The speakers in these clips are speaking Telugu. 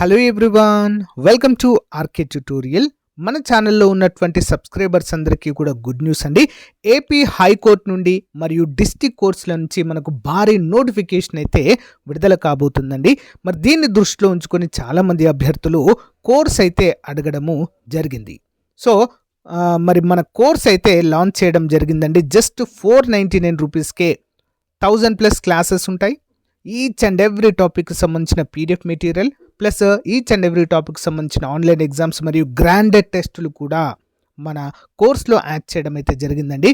Hello everyone, welcome to RK tutorial. మన ఛానల్లో ఉన్నటువంటి సబ్స్క్రైబర్స్ అందరికీ కూడా గుడ్ న్యూస్ అండి. ఏపీ హైకోర్టు నుండి మరియు డిస్ట్రిక్ట్ కోర్ట్స్ల నుంచి మనకు భారీ నోటిఫికేషన్ అయితే విడుదల కాబోతుందండి. మరి దీన్ని దృష్టిలో ఉంచుకొని చాలామంది అభ్యర్థులు కోర్స్ అయితే అడగడము జరిగింది. సో మరి మన కోర్స్ అయితే లాంచ్ చేయడం జరిగిందండి. జస్ట్ 499 రూపీస్కే 1000+ క్లాసెస్ ఉంటాయి. ఈచ్ అండ్ ఎవ్రీ టాపిక్కి సంబంధించిన PDF material plus each and every topic సంబంధించిన ఆన్లైన్ ఎగ్జామ్స్ మరియు గ్రాండెడ్ టెస్టులు కూడా మన కోర్స్లో యాడ్ చేయడం అయితే జరిగిందండి.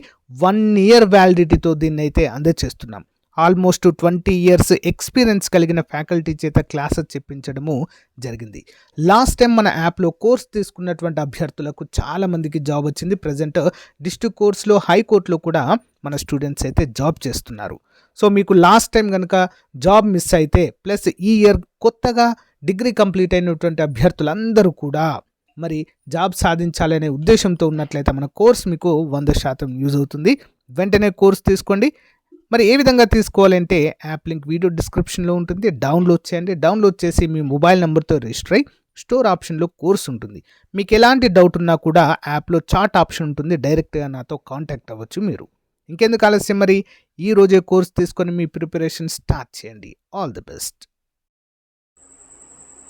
1 year వ్యాలిడిటీతో దీన్ని అయితే అందజేస్తున్నాం. ఆల్మోస్ట్ 20 years ఎక్స్పీరియన్స్ కలిగిన ఫ్యాకల్టీ చేత క్లాసెస్ చెప్పించడము జరిగింది. లాస్ట్ టైం మన యాప్లో కోర్స్ తీసుకున్నటువంటి అభ్యర్థులకు చాలామందికి జాబ్ వచ్చింది. ప్రజెంట్ డిస్ట్రిక్ట్ కోర్స్లో హైకోర్టులో కూడా మన స్టూడెంట్స్ అయితే జాబ్ చేస్తున్నారు. సో మీకు లాస్ట్ టైం కనుక జాబ్ మిస్ అయితే ప్లస్ ఈ ఇయర్ కొత్తగా డిగ్రీ కంప్లీట్ అయినటువంటి అభ్యర్థులందరూ కూడా మరి జాబ్ సాధించాలనే ఉద్దేశంతో ఉన్నట్లయితే మన కోర్స్ మీకు 100% యూజ్ అవుతుంది. వెంటనే కోర్స్ తీసుకోండి. మరి ఏ విధంగా తీసుకోవాలంటే యాప్ లింక్ వీడియో డిస్క్రిప్షన్లో ఉంటుంది. డౌన్లోడ్ చేయండి. డౌన్లోడ్ చేసి మీ మొబైల్ నెంబర్తో రిజిస్టర్ అయ్యి స్టోర్ ఆప్షన్లో కోర్స్ ఉంటుంది. మీకు ఎలాంటి డౌట్ ఉన్నా కూడా యాప్లో చాట్ ఆప్షన్ ఉంటుంది. డైరెక్ట్గా నాతో కాంటాక్ట్ అవ్వచ్చు మీరు. ఇంకెందుకు ఆలస్యం, మరి ఈ రోజే కోర్స్ తీసుకొని మీ ప్రిపరేషన్ స్టార్ట్ చేయండి. All the best.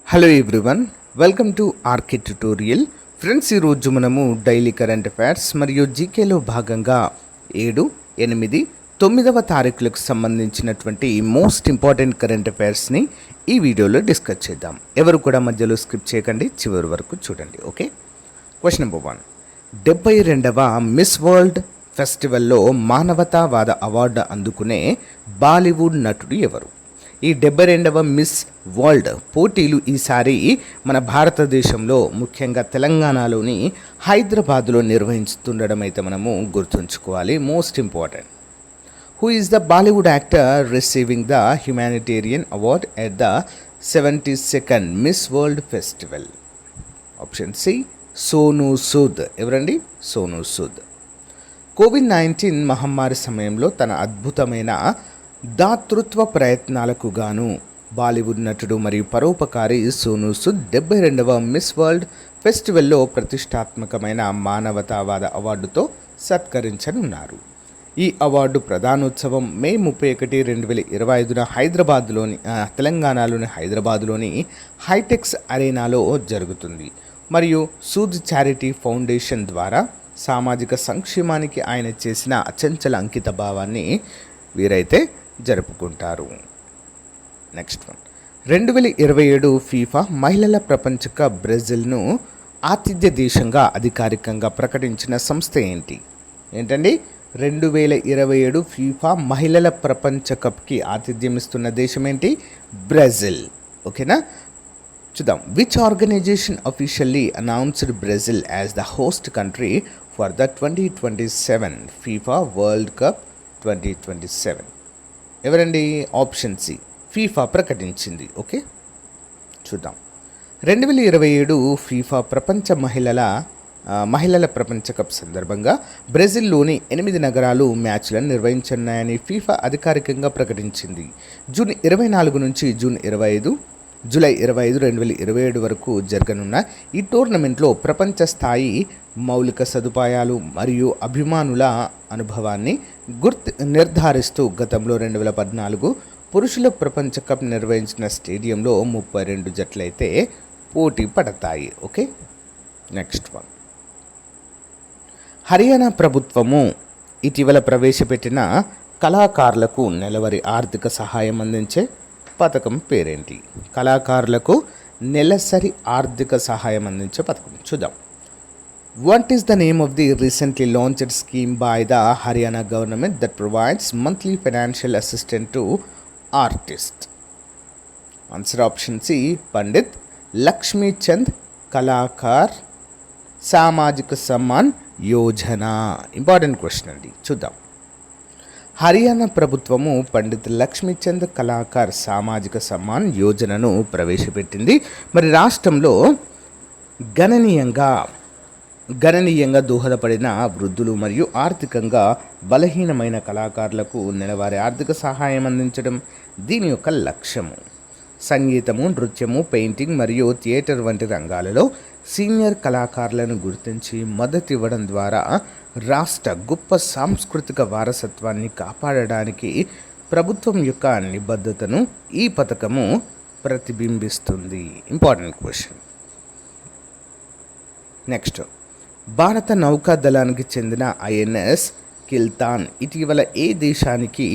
Hello everyone, welcome to RK tutorial. Friends, ఈరోజు మనము డైలీ కరెంట్ అఫైర్స్ మరియు జీకేలో భాగంగా 7, 8, 9వ తారీఖులకు సంబంధించినటువంటి మోస్ట్ ఇంపార్టెంట్ కరెంట్ అఫైర్స్ని ఈ వీడియోలో డిస్కస్ చేద్దాం. ఎవరు కూడా మధ్యలో స్కిప్ చేయకండి, చివరి వరకు చూడండి. ఓకే. Question number 1. 72వ మిస్ వరల్డ్ ఫెస్టివల్లో మానవతావాద అవార్డు అందుకునే బాలీవుడ్ నటుడు ఎవరు? ఈ 72వ మిస్ వరల్డ్ పోటీలు ఈసారి మన భారతదేశంలో ముఖ్యంగా తెలంగాణలోని హైదరాబాద్లో నిర్వహిస్తుండడం అయితే మనము గుర్తుంచుకోవాలి. Most important. Who is the Bollywood actor receiving the humanitarian award at the 72nd Miss World festival? Option C, Sonu Sood. ఎవరండి? సోనూ సూద్. కోవిడ్-19 మహమ్మారి సమయంలో తన అద్భుతమైన దాతృత్వ ప్రయత్నాలకు గాను బాలీవుడ్ నటుడు మరియు పరోపకారి సోనూ సూద్ 72వ మిస్ వరల్డ్ ఫెస్టివల్లో ప్రతిష్టాత్మకమైన మానవతావాద అవార్డుతో సత్కరించనున్నారు. ఈ అవార్డు ప్రధానోత్సవం మే 31, 2025న హైదరాబాద్లోని తెలంగాణలోని హైదరాబాద్లోని హైటెక్స్ అరేనాలో జరుగుతుంది. మరియు సూద్ చారిటీ ఫౌండేషన్ ద్వారా సామాజిక సంక్షేమానికి ఆయన చేసిన అచంచల అంకిత భావాన్ని వీరైతే జరుపుకుంటారు. Next one. 2027 ఫీఫా మహిళల ప్రపంచ కప్ బ్రెజిల్ను ఆతిథ్య దేశంగా అధికారికంగా ప్రకటించిన సంస్థ ఏంటండి? 2027 ఫీఫా మహిళల ప్రపంచ కప్కి ఆతిథ్యం ఇస్తున్న దేశం ఏంటి? బ్రెజిల్. ఓకేనా? చూద్దాం. Which organisation officially announced Brazil as the host country for the 2027 FIFA World Cup 2027? ఎవరండి? ఆప్షన్ సి, ఫీఫా ప్రకటించింది. ఓకే, చూద్దాం. 2027 ఫీఫా ప్రపంచ మహిళల ప్రపంచ కప్ సందర్భంగా బ్రెజిల్లోని 8 నగరాలు మ్యాచ్లను నిర్వహించనున్నాయని ఫీఫా అధికారికంగా ప్రకటించింది. జూన్ 24 నుంచి జూలై 25, 2027 వరకు జరగనున్న ఈ టోర్నమెంట్లో ప్రపంచ స్థాయి మౌలిక సదుపాయాలు మరియు అభిమానుల అనుభవాన్ని నిర్ధారిస్తూ గతంలో 2014 పురుషుల ప్రపంచ కప్ నిర్వహించిన స్టేడియంలో 32 జట్లయితే పోటీ పడతాయి. Okay, next one. హర్యానా ప్రభుత్వము ఇటీవల ప్రవేశపెట్టిన కళాకారులకు నెలవారీ ఆర్థిక సహాయం అందించే పథకం పేరేంటి? కళాకారులకు నెలసరి ఆర్థిక సహాయం అందించే పథకం. చూద్దాం. What is the name of the recently launched scheme by the Haryana government that provides monthly financial assistant to artist? Answer option C, Pandit Lakshmi Chand Kalakar Samajik Samman Yojana. Important question అండి. చూద్దాం. హర్యానా ప్రభుత్వము పండిత్ లక్ష్మీచంద్ కళాకార్ సామాజిక సమ్మాన్ యోజనను ప్రవేశపెట్టింది. మరి రాష్ట్రంలో గణనీయంగా దోహదపడిన వృద్ధులు మరియు ఆర్థికంగా బలహీనమైన కళాకారులకు నెలవారీ ఆర్థిక సహాయం అందించడం దీని యొక్క లక్ష్యము. సంగీతము, నృత్యము, పెయింటింగ్ మరియు థియేటర్ వంటి రంగాలలో సీనియర్ కళాకారులను గుర్తించి మద్దతు ఇవ్వడం ద్వారా రాష్ట్ర గొప్ప సాంస్కృతిక వారసత్వాన్ని కాపాడడానికి ప్రభుత్వం యొక్క నిబద్ధతను ఈ పథకము ప్రతిబింబిస్తుంది. Important question. నెక్స్ట్, భారత నౌకాదళానికి చెందిన ఐఎన్ఎస్ కిల్తాన్ ఇటీవల ఏ దేశానికి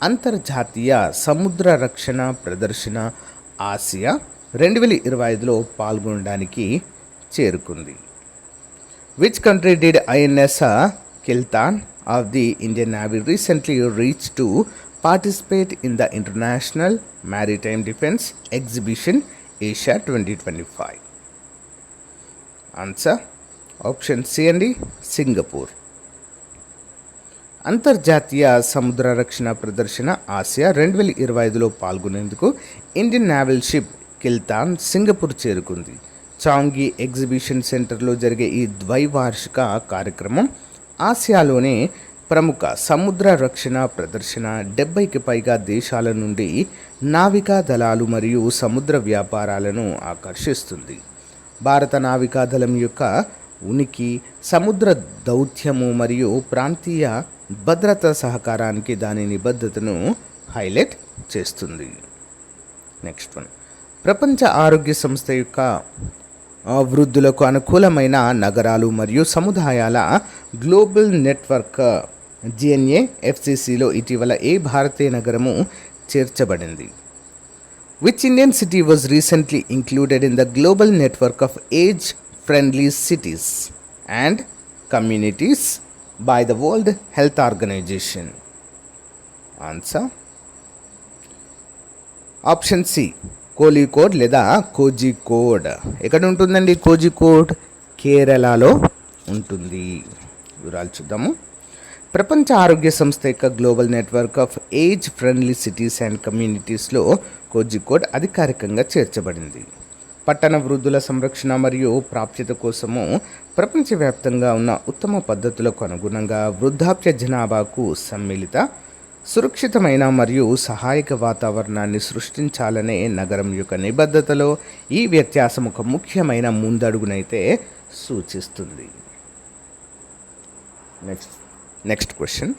అంతర్జాతీయ సముద్ర రక్షణ ప్రదర్శన ఆసియా 2025లో పాల్గొనడానికి చేరుకుంది? Which country did INS Kiltan of the Indian Navy recently reach to participate in the international maritime defence exhibition Asia 2025? Answer option C అండి, సింగపూర్. అంతర్జాతీయ సముద్ర రక్షణ ప్రదర్శన ఆసియా 2025లో పాల్గొనేందుకు Indian naval ship Kiltan Singapore చేరుకుంది. చాంగి ఎగ్జిబిషన్ సెంటర్లో జరిగే ఈ ద్వైవార్షిక కార్యక్రమం ఆసియాలోనే ప్రముఖ సముద్ర రక్షణ ప్రదర్శన 70కి పైగా దేశాల నుండి నావికా దళాలు మరియు సముద్ర వ్యాపారాలను ఆకర్షిస్తుంది. భారత నావికా దళం యొక్క ఉనికి, సముద్ర దౌత్యము మరియు ప్రాంతీయ భద్రతా సహకారానికి దాని నిబద్ధతను హైలైట్ చేస్తుంది. నెక్స్ట్ వన్, ప్రపంచ ఆరోగ్య సంస్థ యొక్క వృద్ధులకు అనుకూలమైన నగరాలు మరియు సముదాయాల గ్లోబల్ నెట్వర్క్ GNAFCCలో ఇటీవల ఏ భారతీయ నగరము చేర్చబడింది? Which Indian city was recently included in the global network of age-friendly cities and communities by the World Health Organization? Answer option C, Kozhikode లేదా కోజికోడ్. ఎక్కడ ఉంటుందండి కోజికోడ్? కేరళలో ఉంటుంది. వివరాలు చూద్దాము. ప్రపంచ ఆరోగ్య సంస్థ యొక్క global network of age friendly cities and కమ్యూనిటీస్లో కోజికోడ్ అధికారికంగా చేర్చబడింది. పట్టణ వృద్ధుల సంరక్షణ మరియు ప్రాప్యత కోసము ప్రపంచవ్యాప్తంగా ఉన్న ఉత్తమ పద్ధతులకు అనుగుణంగా వృద్ధాప్య జనాభాకు సమ్మిళిత, సురక్షితమైన మరియు సహాయక వాతావరణాన్ని సృష్టించాలనే నగరం యొక్క నిబద్ధతలో ఈ వ్యత్యాసం ఒక ముఖ్యమైన ముందడుగునైతే సూచిస్తుంది. నెక్స్ట్ క్వశ్చన్,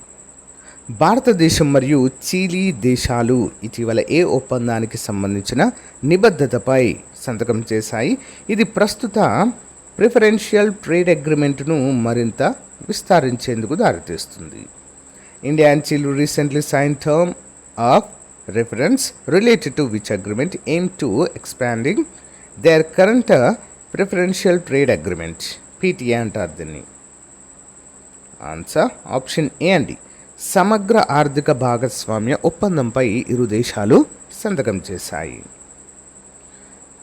భారతదేశం మరియు చిలీ దేశాలు ఇటీవల ఏ ఒప్పందానికి సంబంధించిన నిబద్ధతపై సంతకం చేశాయి? ఇది ప్రస్తుత ప్రిఫరెన్షియల్ ట్రేడ్ అగ్రిమెంట్ను మరింత విస్తరించేందుకు దారితీస్తుంది. India and Chile recently sign term of reference related to which agreement aim to expanding their current preferential trade agreement? PTA అంటారు దీన్ని. ఆన్సర్ ఆప్షన్ ఏ అండి, సమగ్ర ఆర్థిక భాగస్వామ్య ఒప్పందంపై ఇరు దేశాలు సంతకం చేశాయి.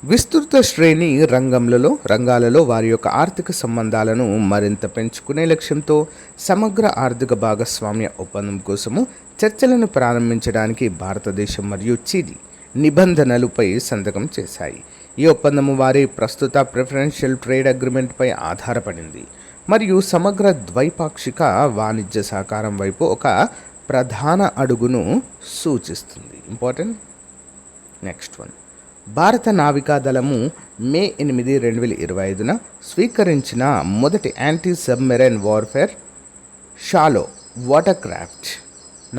విస్తృత శ్రేణి రంగాలలో వారి యొక్క ఆర్థిక సంబంధాలను మరింత పెంచుకునే లక్ష్యంతో సమగ్ర ఆర్థిక భాగస్వామ్య ఒప్పందం కోసము చర్చలను ప్రారంభించడానికి భారతదేశం మరియు చిలీ నిబంధనలపై సంతకం చేశాయి. ఈ ఒప్పందము వారి ప్రస్తుత ప్రిఫరెన్షియల్ ట్రేడ్ అగ్రిమెంట్పై ఆధారపడింది మరియు సమగ్ర ద్వైపాక్షిక వాణిజ్య సహకారం వైపు ఒక ప్రధాన అడుగును సూచిస్తుంది. ఇంపార్టెంట్. నెక్స్ట్ వన్, భారత నావికా దళము మే 8, 2025న స్వీకరించిన మొదటి anti submarine warfare shallow water craft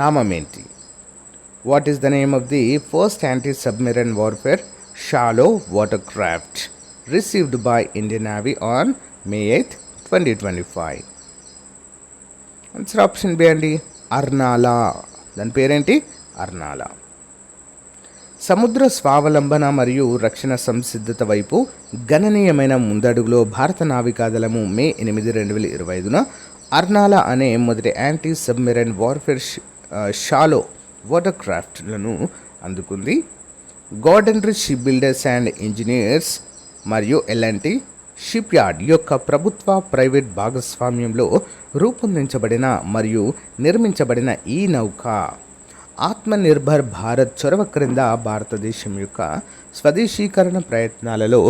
నామం ఏంటి? What is the name of the first anti submarine warfare shallow water craft received by Indian Navy on May 8, 2025? Answer option B అండి, అర్నాలా. దాని పేరేంటి? అర్నాలా. సముద్ర స్వావలంబన మరియు రక్షణ సంసిద్ధత వైపు గణనీయమైన ముందడుగులో భారత నావికాదళము మే 8, 2025న అర్నాలా అనే మొదటి anti submarine warfare shallow water క్రాఫ్ట్లను అందుకుంది. Garden Reach ship builders and engineers మరియు L&T షిప్ యార్డ్ యొక్క ప్రభుత్వ ప్రైవేట్ భాగస్వామ్యంలో రూపొందించబడిన మరియు నిర్మించబడిన ఈ నౌక ఆత్మనిర్భర్ భారత్ చొరవ క్రింద భారతదేశం యొక్క స్వదేశీకరణ ప్రయత్నాలలో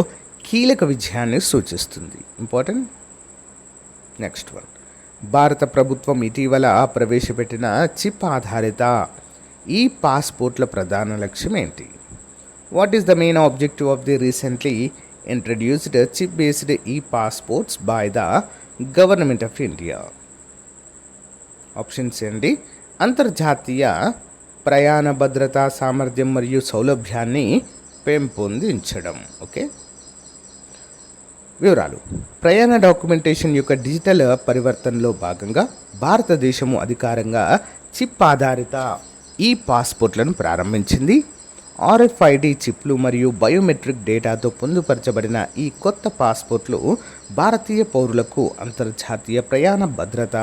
కీలక విజయాన్ని సూచిస్తుంది. ఇంపార్టెంట్. నెక్స్ట్ వన్, భారత ప్రభుత్వం ఇటీవల ప్రవేశపెట్టిన చిప్ ఆధారిత ఈ పాస్పోర్ట్ల ప్రధాన లక్ష్యం ఏంటి? What is the main objective of the recently introduced chip-based e-passports by the Government of India? Options అండి. అంతర్జాతీయ ప్రయాణ భద్రత, సామర్థ్యం మరియు సౌలభ్యాన్ని పెంపొందించడం. ఓకే, వివరాలు. ప్రయాణ డాక్యుమెంటేషన్ యొక్క డిజిటల్ పరివర్తనలో భాగంగా భారతదేశము అధికారంగా చిప్ ఆధారిత ఈ పాస్పోర్ట్లను ప్రారంభించింది. ఆర్ఎఫ్ఐడి చిప్లు మరియు బయోమెట్రిక్ డేటాతో పొందుపరచబడిన ఈ కొత్త పాస్పోర్ట్లు భారతీయ పౌరులకు అంతర్జాతీయ ప్రయాణ భద్రత,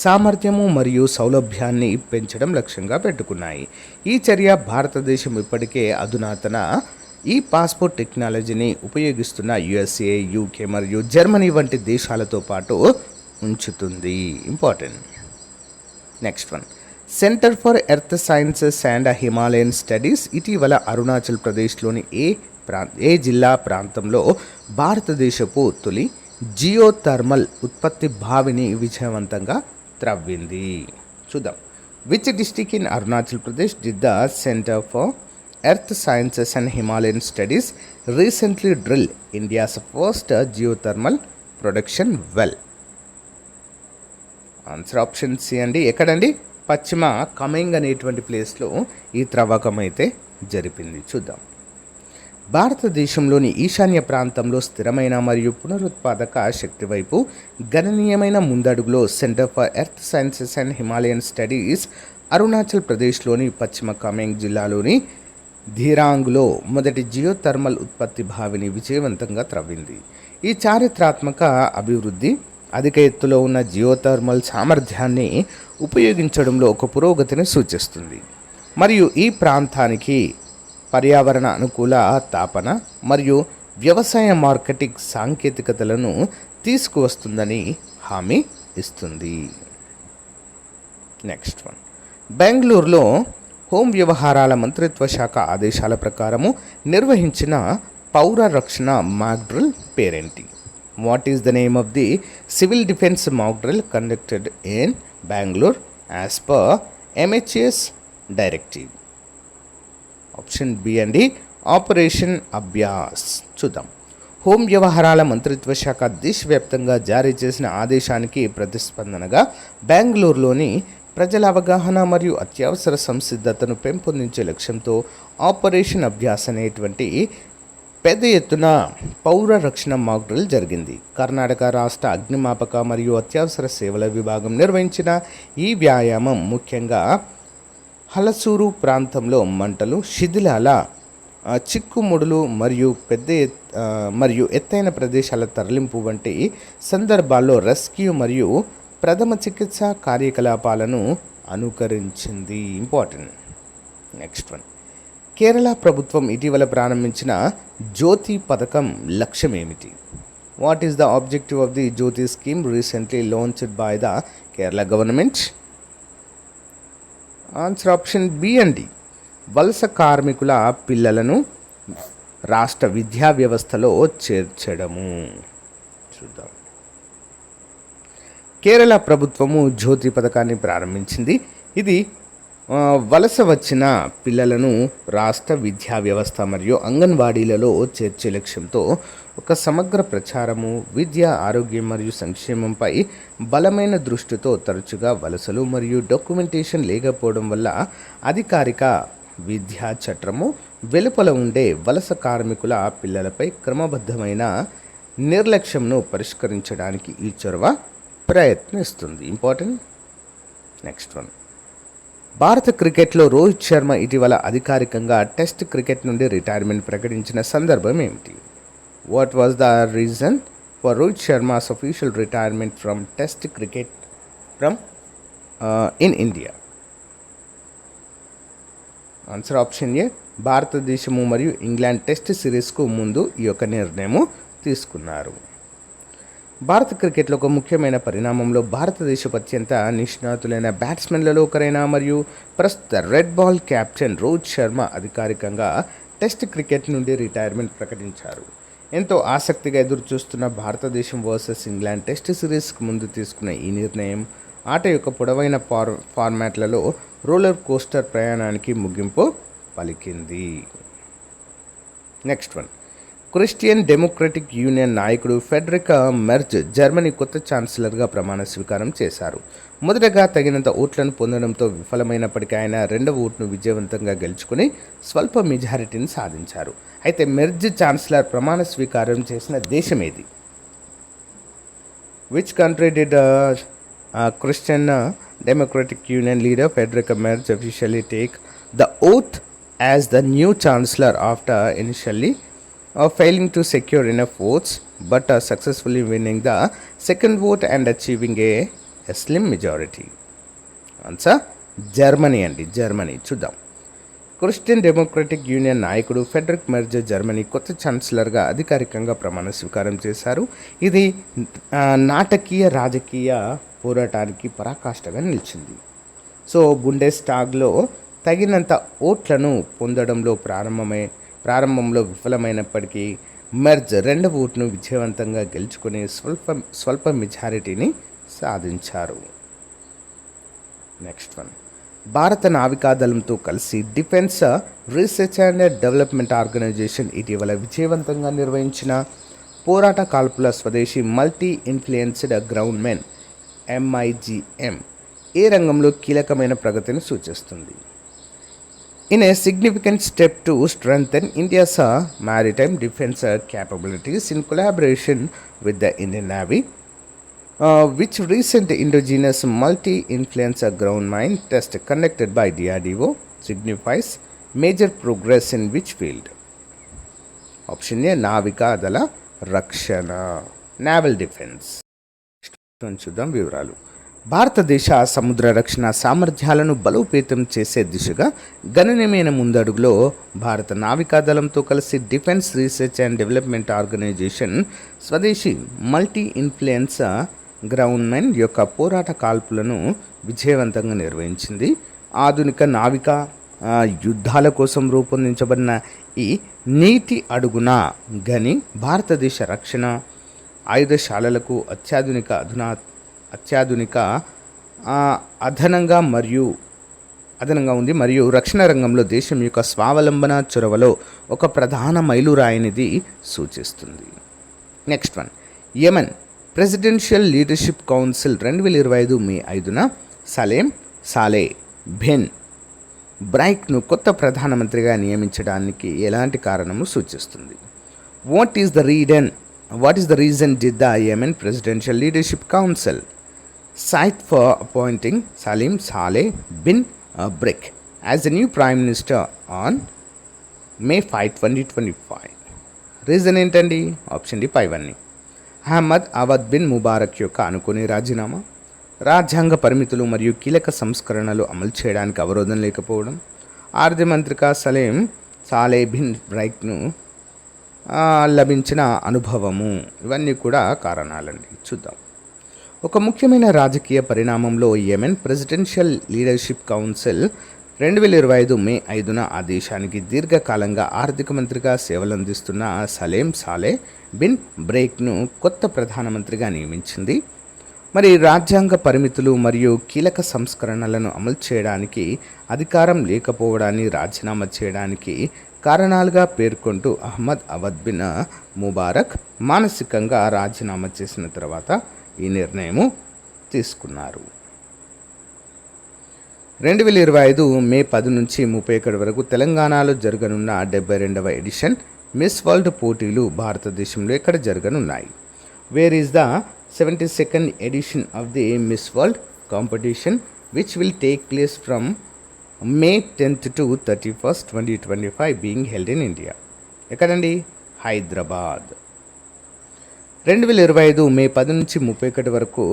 సామర్థ్యము మరియు సౌలభ్యాన్ని పెంచడం లక్ష్యంగా పెట్టుకున్నాయి. ఈ చర్య భారతదేశం ఇప్పటికే అధునాతన ఈ పాస్పోర్ట్ టెక్నాలజీని ఉపయోగిస్తున్న యుఎస్ఏ, యూకే మరియు జర్మనీ వంటి దేశాలతో పాటు ఉంచుతుంది. Important. Next one, centre for earth sciences and Himalayan studies ఇటీవల అరుణాచల్ ప్రదేశ్లోని ఏ జిల్లా ప్రాంతంలో భారతదేశపు తొలి జియోథర్మల్ ఉత్పత్తి బావిని విజయవంతంగా త్రవ్వింది. చూద్దాం. Which district in Arunachal Pradesh did the centre for earth sciences and Himalayan studies recently drill India's first geothermal production well? Answer option C అండి. ఎక్కడండి? పశ్చిమ కమెంగ్ అనేటువంటి ప్లేస్లో ఈ త్రవ్వకం అయితే జరిపింది. చూద్దాం. భారతదేశంలోని ఈశాన్య ప్రాంతంలో స్థిరమైన మరియు పునరుత్పాదక శక్తి వైపు గణనీయమైన ముందడుగులో centre for earth sciences and Himalayan studies Arunachal ప్రదేశ్లోని పశ్చిమ కమెంగ్ జిల్లాలోని ధిరాంగ్లో మొదటి జియోథర్మల్ ఉత్పత్తి బావిని విజయవంతంగా త్రవ్వింది. ఈ చారిత్రాత్మక అభివృద్ధి అధిక ఎత్తులో ఉన్న జియోథర్మల్ సామర్థ్యాన్ని ఉపయోగించడంలో ఒక పురోగతిని సూచిస్తుంది మరియు ఈ ప్రాంతానికి పర్యావరణ అనుకూల తాపన మరియు వ్యవసాయ మార్కెటింగ్ సాంకేతికతలను తీసుకువస్తుందని హామీ ఇస్తుంది. నెక్స్ట్ వన్, బెంగళూరులో హోం వ్యవహారాల మంత్రిత్వ శాఖ ఆదేశాల ప్రకారము నిర్వహించిన పౌర రక్షణ మాక్ డ్రిల్ పేరేంటి? What is the name of the civil defence mock drill conducted in Bengaluru as per MHS directive? Option B అండి, ఆపరేషన్ అభ్యాస్. చూద్దాం. హోం వ్యవహారాల మంత్రిత్వ శాఖ దేశవ్యాప్తంగా జారీ చేసిన ఆదేశానికి ప్రతిస్పందనగా బెంగళూరులోని ప్రజల అవగాహన మరియు అత్యవసర సంసిద్ధతను పెంపొందించే లక్ష్యంతో ఆపరేషన్ అభ్యాస్ అనేటువంటి పెద్ద ఎత్తున పౌర రక్షణ మాక్ డ్రిల్ జరిగింది. కర్ణాటక రాష్ట్ర అగ్నిమాపక మరియు అత్యవసర సేవల విభాగం నిర్వహించిన ఈ వ్యాయామం ముఖ్యంగా హలసూరు ప్రాంతంలో మంటలు, శిథిలాల, చిక్కుముడులు మరియు ఎత్తైన ప్రదేశాల తరలింపు వంటి సందర్భాల్లో రెస్క్యూ మరియు ప్రథమ చికిత్స కార్యకలాపాలను అనుకరించింది. ఇంపార్టెంట్. నెక్స్ట్ వన్, కేరళ ప్రభుత్వం ఇటీవల ప్రారంభించిన జ్యోతి పథకం లక్ష్యం ఏమిటి? What is the objective of the Jyothi scheme recently launched by the Kerala government? Answer option B అండి, వలస కార్మికుల పిల్లలను రాష్ట్ర విద్యా వ్యవస్థలో చేర్చడము. చూద్దాం. కేరళ ప్రభుత్వము జ్యోతి పథకాన్ని ప్రారంభించింది. ఇది వలస వచ్చిన పిల్లలను రాష్ట్ర విద్యా వ్యవస్థ మరియు అంగన్వాడీలలో చేర్చే లక్ష్యంతో ఒక సమగ్ర ప్రచారము, విద్య, ఆరోగ్యం మరియు సంక్షేమంపై బలమైన దృష్టితో తరచుగా వలసలు మరియు డాక్యుమెంటేషన్ లేకపోవడం వల్ల అధికారిక విద్యా చట్టము వెలుపల ఉండే వలస కార్మికుల పిల్లలపై క్రమబద్ధమైన నిర్లక్ష్యంను పరిష్కరించడానికి ఈ చొరవ ప్రయత్నిస్తుంది. ఇంపార్టెంట్. నెక్స్ట్ వన్, భారత క్రికెట్లో రోహిత్ శర్మ ఇటీవల అధికారికంగా టెస్ట్ క్రికెట్ నుండి రిటైర్మెంట్ ప్రకటించిన సందర్భం ఏమిటి? What was the reason for Rohit Sharma's official retirement from test cricket in India? Answer option A, భారతదేశము మరియు ఇంగ్లాండ్ టెస్ట్ సిరీస్కు ముందు ఈ యొక్క నిర్ణయము తీసుకున్నారు. భారత క్రికెట్లో ఒక ముఖ్యమైన పరిణామంలో భారతదేశపు అత్యంత నిష్ణాతులైన బ్యాట్స్మెన్లలో ఒకరైన మరియు ప్రస్తుత red ball captain Rohit Sharma అధికారికంగా టెస్ట్ క్రికెట్ నుండి రిటైర్మెంట్ ప్రకటించారు. ఎంతో ఆసక్తిగా ఎదురుచూస్తున్న భారతదేశం వర్సెస్ ఇంగ్లాండ్ టెస్ట్ సిరీస్కు ముందు తీసుకున్న ఈ నిర్ణయం ఆట యొక్క పొడవైన ఫార్మాట్లలో రోలర్ కోస్టర్ ప్రయాణానికి ముగింపు పలికింది. Next one, Christian democratic union నాయకుడు ఫెడరిక్ మెర్జ్ జర్మనీ కొత్త ఛాన్సలర్గా ప్రమాణ స్వీకారం చేశారు. మొదటగా తగినంత ఓట్లను పొందడంతో విఫలమైనప్పటికీ ఆయన రెండవ ఓటును విజయవంతంగా గెలుచుకుని స్వల్ప మెజారిటీని సాధించారు. అయితే మెర్జ్ ఛాన్సలర్ ప్రమాణ స్వీకారం చేసిన దేశం ఏది? Which country did Christian democratic union leader Frederick merge officially take the oath as the new chancellor after initially failing to secure enough votes but successfully winning the second vote and achieving a slim majority? Answer Germany అండి, జర్మనీ. చూద్దాం. క్రిస్టియన్ డెమోక్రటిక్ యూనియన్ నాయకుడు ఫెడరిక్ మెర్జ్ జర్మనీ కొత్త ఛాన్సలర్గా అధికారికంగా ప్రమాణ స్వీకారం చేశారు. ఇది నాటకీయ రాజకీయ పోరాటానికి పరాకాష్ఠగా నిలిచింది. సో బుండెస్టాగ్లో తగినంత ఓట్లను పొందడంలో ప్రారంభంలో విఫలమైనప్పటికీ మెర్జ్ రెండవ ఓటును విజయవంతంగా గెలుచుకుని స్వల్ప మెజారిటీని సాధించారు. నెక్స్ట్ వన్, భారత నావికాదళంతో కలిసి defence research and development organisation ఇటీవల విజయవంతంగా నిర్వహించిన పోరాట కాల్పుల స్వదేశీ మల్టీ ఇన్ఫ్లుయెన్స్డ్ గ్రౌండ్మెన్ MIGM ఏ రంగంలో కీలకమైన ప్రగతిని సూచిస్తుంది? In a significant step to strengthen India's maritime defense capabilities in collaboration with the Indian Navy, which recent indigenous multi-influence ground mine test conducted by DRDO signifies major progress in which field? Option A, Navika Adala Rakshana, Naval Defense. చూద్దాం వివరాలు. భారతదేశ సముద్ర రక్షణ సామర్థ్యాలను బలోపేతం చేసే దిశగా గణనీయమైన ముందడుగులో భారత నావికాదళంతో కలిసి defence research and development organisation స్వదేశీ మల్టీ ఇన్ఫ్లుయెన్స్ గ్రౌండ్మెన్ యొక్క పోరాట కాల్పులను విజయవంతంగా నిర్వహించింది. ఆధునిక నావికా యుద్ధాల కోసం రూపొందించబడిన ఈ నీటి అడుగున గని భారతదేశ రక్షణ ఆయుధశాలలకు అత్యాధునిక అదనంగా ఉంది మరియు రక్షణ రంగంలో దేశం యొక్క స్వావలంబన చొరవలో ఒక ప్రధాన మైలురాయినిది సూచిస్తుంది. Next one, Yemen presidential leadership council 2025 మే 5న సలేం సాలే బిన్ బ్రైక్ను కొత్త ప్రధానమంత్రిగా నియమించడానికి ఎలాంటి కారణము సూచిస్తుంది? What is the reason did the Yemen Presidential Leadership Council cite for appointing Salim Saleh bin Brik as the new Prime Minister on May 5, 2025? Reason ఏంటండి? ఆప్షన్ డి పైవన్నీ. అహ్మద్ అవద్ బిన్ ముబారక్ యొక్క అనుకునే రాజీనామా, రాజ్యాంగ పరిమితులు మరియు కీలక సంస్కరణలు అమలు చేయడానికి అవరోధం లేకపోవడం, ఆర్థిక మంత్రిగా సలీం సాలే బిన్ బ్రైక్ను లభించిన అనుభవము, ఇవన్నీ కూడా కారణాలండి. చూద్దాం. ఒక ముఖ్యమైన రాజకీయ పరిణామంలో యెమెన్ ప్రెసిడెన్షియల్ లీడర్షిప్ కౌన్సిల్ 2025 మే 5న ఆ దేశానికి దీర్ఘకాలంగా ఆర్థిక మంత్రిగా సేవలందిస్తున్న సలేం సాలే బిన్ బ్రేక్ను కొత్త ప్రధానమంత్రిగా నియమించింది. మరి రాజ్యాంగ పరిమితులు మరియు కీలక సంస్కరణలను అమలు చేయడానికి అధికారం లేకపోవడాన్ని రాజీనామా చేయడానికి కారణాలుగా పేర్కొంటూ అహ్మద్ అవద్ బిన్ ముబారక్ మానసికంగా రాజీనామా చేసిన తర్వాత ఈ నిర్ణయము తీసుకున్నారు. 2025 మే 10 నుంచి 31 వరకు తెలంగాణలో జరగనున్న 72వ ఎడిషన్ మిస్ వరల్డ్ పోటీలు భారతదేశంలో ఎక్కడ జరగనున్నాయి? Where is the 72nd edition of the Miss World competition which will take place from May 10th to 31st, 2025 being held in India? ఎక్కడండి? హైదరాబాద్. 2025 మే 10 నుంచి 31 వరకు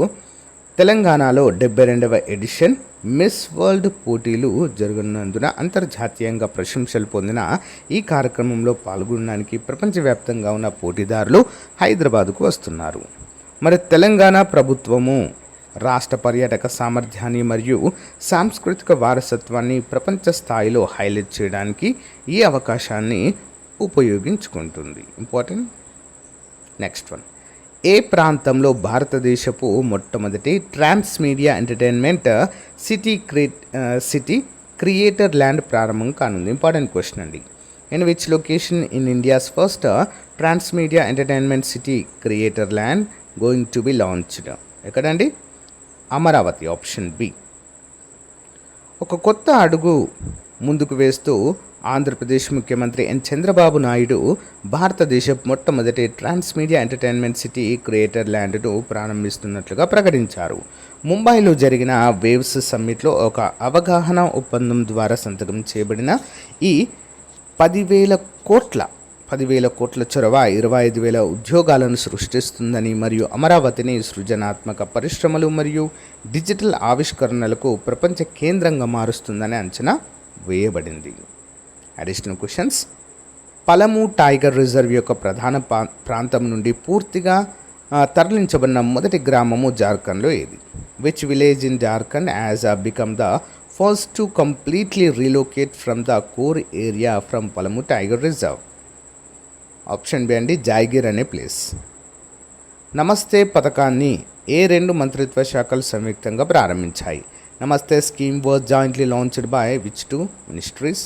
తెలంగాణలో 72వ ఎడిషన్ మిస్ వరల్డ్ పోటీలు జరగనున్నందున అంతర్జాతీయంగా ప్రశంసలు పొందిన ఈ కార్యక్రమంలో పాల్గొనడానికి ప్రపంచవ్యాప్తంగా ఉన్న పోటీదారులు హైదరాబాద్కు వస్తున్నారు. మరి తెలంగాణ ప్రభుత్వము రాష్ట్ర పర్యాటక సామర్థ్యాన్ని మరియు సాంస్కృతిక వారసత్వాన్ని ప్రపంచ స్థాయిలో హైలైట్ చేయడానికి ఈ అవకాశాన్ని ఉపయోగించుకుంటుంది. ఇంపార్టెంట్. నెక్స్ట్ వన్, ఏ ప్రాంతంలో భారతదేశపు మొట్టమొదటి transmedia entertainment city creator land ప్రారంభం కానుంది? ఇంపార్టెంట్ క్వశ్చన్ అండి. In which location in India's first transmedia entertainment city creator land going to be launched? ఎక్కడండి? అమరావతి. Option B. ఒక కొత్త అడుగు ముందుకు వేస్తూ ఆంధ్రప్రదేశ్ ముఖ్యమంత్రి ఎన్ చంద్రబాబు నాయుడు భారతదేశ మొట్టమొదటి ట్రాన్స్మీడియా ఎంటర్టైన్మెంట్ సిటీ క్రియేటర్ ల్యాండ్ను ప్రారంభిస్తున్నట్లుగా ప్రకటించారు. ముంబైలో జరిగిన వేవ్స్ సమ్మిట్లో ఒక అవగాహన ఒప్పందం ద్వారా సంతకం చేయబడిన ఈ 10,000 కోట్ల చొరవ 25,000 ఉద్యోగాలను సృష్టిస్తుందని మరియు అమరావతిని సృజనాత్మక పరిశ్రమలు మరియు డిజిటల్ ఆవిష్కరణలకు ప్రపంచ కేంద్రంగా మారుస్తుందని అంచనా వేయబడింది. Additional questions. Palamu tiger reserve యొక్క ప్రధాన ప్రాంతం నుండి పూర్తిగా తరలించబడిన మొదటి గ్రామము జార్ఖండ్లో ఏది? Which village in Jharkhand as become the first to completely relocate from the core area from Palamu tiger reserve? Option B అండి, జాయ్గిర్ అనే ప్లేస్. నమస్తే పథకాన్ని ఏ 2 మంత్రిత్వ శాఖలు సంయుక్తంగా ప్రారంభించాయి? Namaste scheme was jointly launched by which 2 ministries?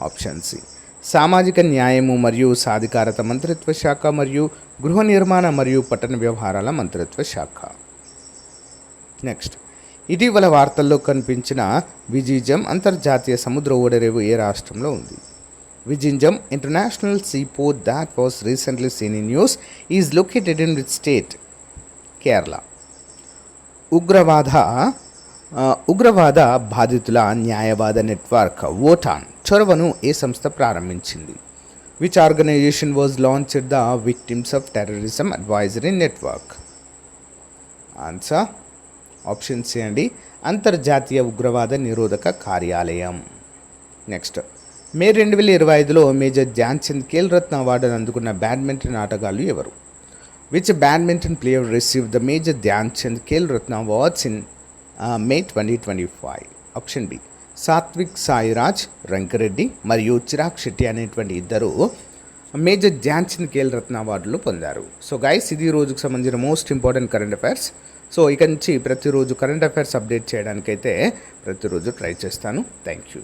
Option C, సామాజిక న్యాయము మరియు సాధికారత మంత్రిత్వ శాఖ మరియు గృహ నిర్మాణ మరియు పట్టణ వ్యవహారాల మంత్రిత్వ శాఖ. నెక్స్ట్, ఇటీవల వార్తల్లో కనిపించిన విజిజం అంతర్జాతీయ సముద్ర ఓడరేవు ఏ రాష్ట్రంలో ఉంది? Vizhinjam International Seaport that was recently seen in news is located in which state? Kerala. ఉగ్రవాద బాధితుల న్యాయవాద నెట్వర్క్ ఓటాన్ చొరవను ఏ సంస్థ ప్రారంభించింది? Which organisation was launched the victims of terrorism advisory network? Answer option C అండి, అంతర్జాతీయ ఉగ్రవాద నిరోధక కార్యాలయం. నెక్స్ట్, మే 2025లో మేజర్ ధ్యాన్ చంద్ ఖేల్ రత్న అవార్డును అందుకున్న బ్యాడ్మింటన్ ఆటగాళ్ళు ఎవరు? Which badminton player receive the Major Dhyan Chand Khel Ratna awards in May 2025? Option B, Satwik Sairaj Rankireddy మరియు చిరాగ్ శెట్టి అనేటువంటి ఇద్దరు మేజర్ ధ్యాన్ చంద్ ఖేల్ రత్న అవార్డులు పొందారు. సో గైస్, ఇది రోజుకు సంబంధించిన most important current affairs. So ఇక నుంచి ప్రతిరోజు కరెంట్ అఫైర్స్ అప్డేట్ చేయడానికైతే ప్రతిరోజు ట్రై చేస్తాను. Thank you.